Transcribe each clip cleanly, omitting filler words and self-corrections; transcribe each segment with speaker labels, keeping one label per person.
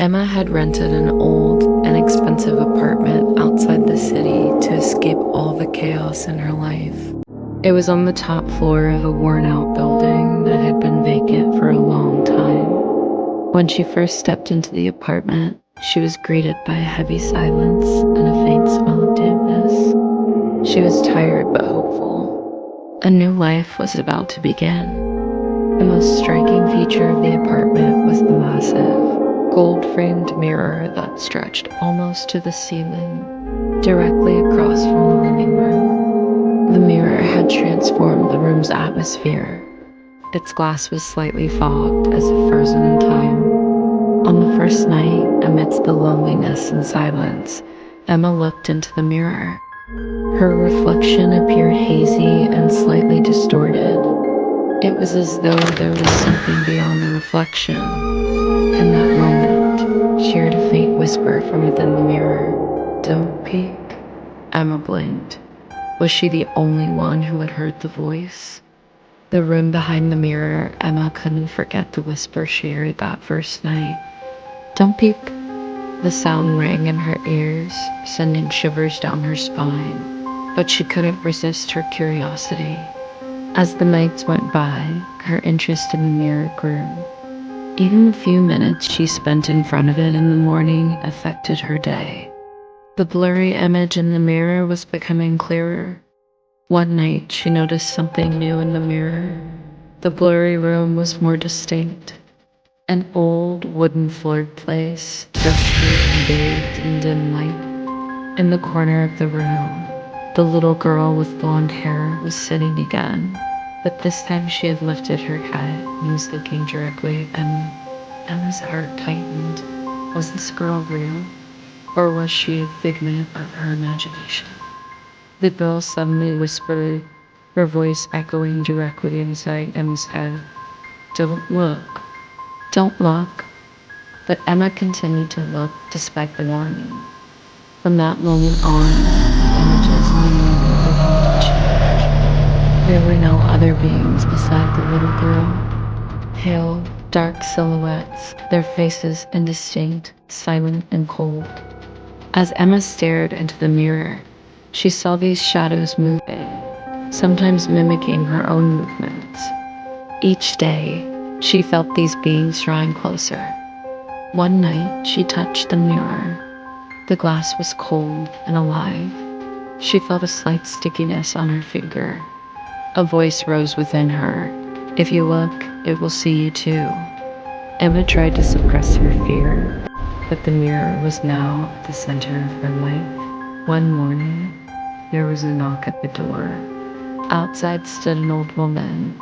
Speaker 1: Emma had rented an old and expensive apartment outside the city to escape all the chaos in her life. It was on the top floor of a worn-out building that had been vacant for a long time. When she first stepped into the apartment, she was greeted by a heavy silence and a faint smell of dampness. She was tired but hopeful. A new life was about to begin. The most striking feature of the apartment was the massive, gold-framed mirror that stretched almost to the ceiling, directly across from the living room. The mirror had transformed the room's atmosphere. Its glass was slightly fogged as if frozen in time. On the first night, amidst the loneliness and silence, Emma looked into the mirror. Her reflection appeared hazy and slightly distorted. It was as though there was something beyond the reflection. In that moment, she heard a faint whisper from within the mirror. "Don't peek." Emma blinked. Was she the only one who had heard the voice? The room behind the mirror, Emma couldn't forget the whisper she heard that first night. "Don't peek." The sound rang in her ears, sending shivers down her spine, but she couldn't resist her curiosity. As the nights went by, her interest in the mirror grew. Even the few minutes she spent in front of it in the morning affected her day. The blurry image in the mirror was becoming clearer. One night, she noticed something new in the mirror. The blurry room was more distinct. An old, wooden-floored place, dusty and bathed in dim light. In the corner of the room, the little girl with blonde hair was sitting again, but this time she had lifted her head and was looking directly at Emma. Emma's heart tightened. Was this girl real, or was she a figment of her imagination? The girl suddenly whispered, her voice echoing directly inside Emma's head. "Don't look. Don't look." But Emma continued to look despite the warning. From that moment on, the images in the mirror began to change. There were no other beings beside the little girl. Pale, dark silhouettes, their faces indistinct, silent and cold. As Emma stared into the mirror, she saw these shadows moving, sometimes mimicking her own movements. Each day, she felt these beings drawing closer. One night, she touched the mirror. The glass was cold and alive. She felt a slight stickiness on her finger. A voice rose within her. "If you look, it will see you too." Emma tried to suppress her fear, but the mirror was now at the center of her life. One morning, there was a knock at the door. Outside stood an old woman.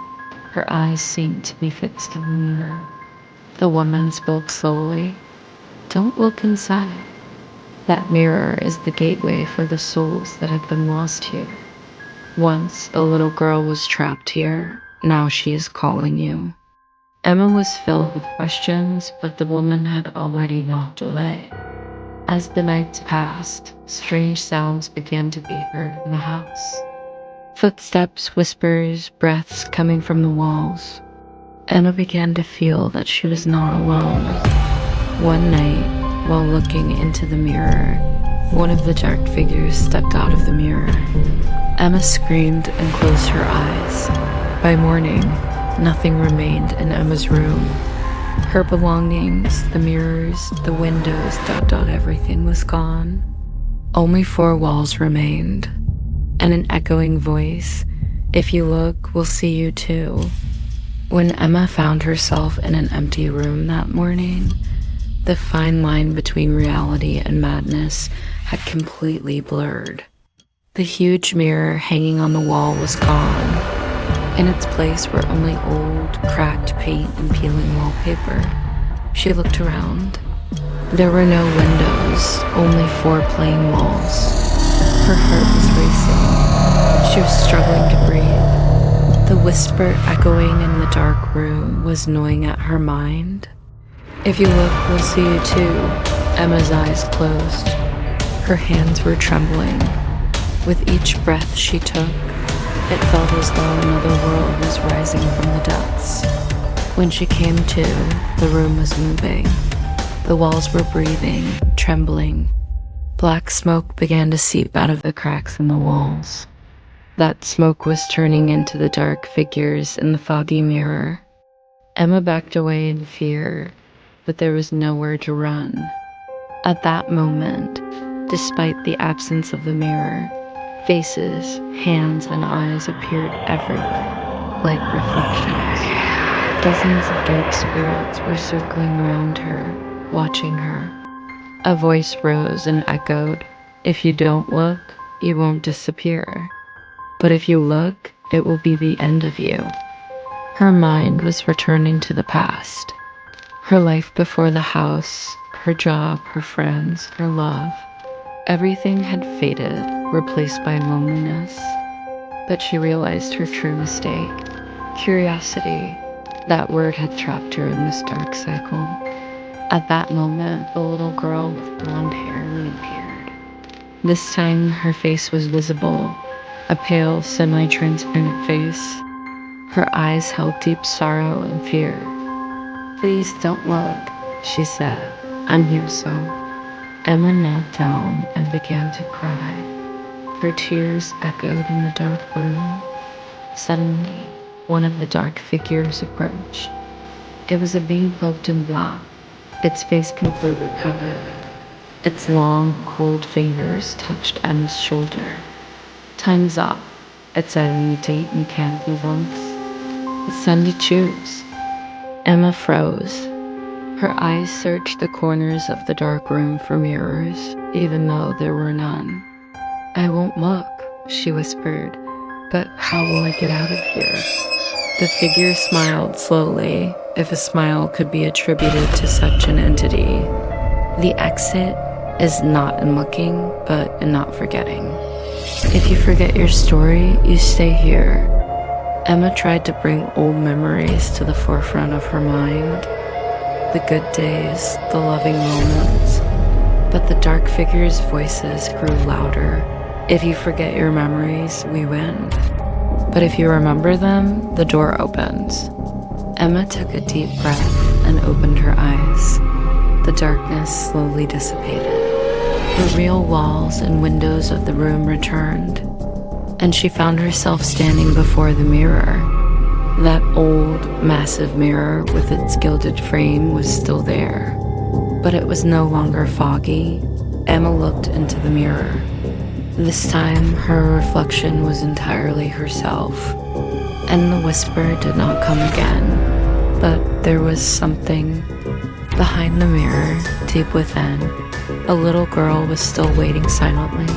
Speaker 1: Her eyes seemed to be fixed in the mirror. The woman spoke slowly. "Don't look inside. That mirror is the gateway for the souls that have been lost here. Once a little girl was trapped here. Now she is calling you." Emma was filled with questions, but the woman had already walked away. As the nights passed, strange sounds began to be heard in the house. Footsteps, whispers, breaths coming from the walls. Emma began to feel that she was not alone. One night, while looking into the mirror, one of the dark figures stepped out of the mirror. Emma screamed and closed her eyes. By morning, nothing remained in Emma's room. Her belongings, the mirrors, the windows, everything was gone. Only four walls remained. And an echoing voice, "If you look, we'll see you too." When Emma found herself in an empty room that morning, the fine line between reality and madness had completely blurred. The huge mirror hanging on the wall was gone. In its place were only old, cracked paint and peeling wallpaper. She looked around. There were no windows, only four plain walls. Her heart was racing. She was struggling to breathe. The whisper echoing in the dark room was gnawing at her mind. "If you look, we'll see you too." Emma's eyes closed. Her hands were trembling. With each breath she took, it felt as though another world was rising from the depths. When she came to, the room was moving. The walls were breathing, trembling. Black smoke began to seep out of the cracks in the walls. That smoke was turning into the dark figures in the foggy mirror. Emma backed away in fear, but there was nowhere to run. At that moment, despite the absence of the mirror, faces, hands, and eyes appeared everywhere, like reflections. Dozens of dark spirits were circling around her, watching her. A voice rose and echoed, "If you don't look, you won't disappear. But if you look, it will be the end of you." Her mind was returning to the past. Her life before the house, her job, her friends, her love. Everything had faded, replaced by loneliness. But she realized her true mistake. Curiosity. That word had trapped her in this dark cycle. At that moment, the little girl with blonde hair reappeared. This time, her face was visible, a pale, semi-transparent face. Her eyes held deep sorrow and fear. "Please don't look," she said. "I'm here so." Emma knelt down and began to cry. Her tears echoed in the dark room. Suddenly, one of the dark figures approached. It was a being cloaked in black, its face completely covered. Its long, cold fingers touched Emma's shoulder. "Time's up," it said in a deep mechanical voice. "It's time to choose." Emma froze. Her eyes searched the corners of the dark room for mirrors, even though there were none. "I won't look," she whispered. "But how will I get out of here?" The figure smiled slowly, if a smile could be attributed to such an entity. "The exit is not in looking, but in not forgetting. If you forget your story, you stay here." Emma tried to bring old memories to the forefront of her mind. The good days, the loving moments. But the dark figures' voices grew louder. "If you forget your memories, we win. But if you remember them, the door opens." Emma took a deep breath and opened her eyes. The darkness slowly dissipated. The real walls and windows of the room returned, and she found herself standing before the mirror. That old, massive mirror with its gilded frame was still there, but it was no longer foggy. Emma looked into the mirror. This time, her reflection was entirely herself, and the whisper did not come again. But there was something behind the mirror, deep within. A little girl was still waiting silently.